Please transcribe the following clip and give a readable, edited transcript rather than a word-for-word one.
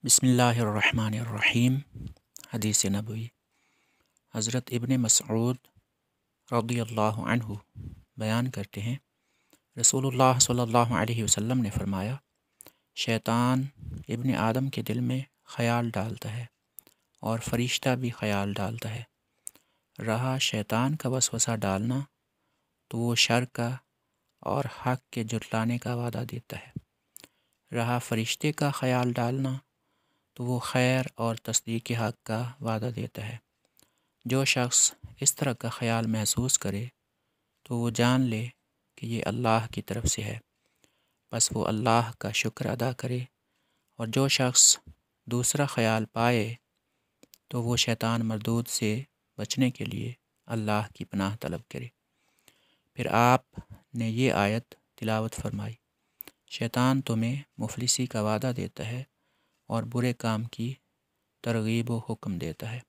بسم اللہ الرحمن الرحیم۔ حدیث نبوی حضرت ابن مسعود رضی اللہ عنہ بیان کرتے ہیں، رسول اللہ صلی اللہ علیہ وسلم نے فرمایا، شیطان ابن آدم کے دل میں خیال ڈالتا ہے اور فرشتہ بھی خیال ڈالتا ہے۔ رہا شیطان کا وسوسہ ڈالنا تو وہ شر کا اور حق کے جھٹلانے کا وعدہ دیتا ہے۔ رہا فرشتے کا خیال ڈالنا تو وہ خیر اور تصدیق حق کا وعدہ دیتا ہے۔ جو شخص اس طرح کا خیال محسوس کرے تو وہ جان لے کہ یہ اللہ کی طرف سے ہے، بس وہ اللہ کا شکر ادا کرے، اور جو شخص دوسرا خیال پائے تو وہ شیطان مردود سے بچنے کے لیے اللہ کی پناہ طلب کرے۔ پھر آپ نے یہ آیت تلاوت فرمائی، شیطان تمہیں مفلسی کا وعدہ دیتا ہے اور برے کام کی ترغیب و حکم دیتا ہے۔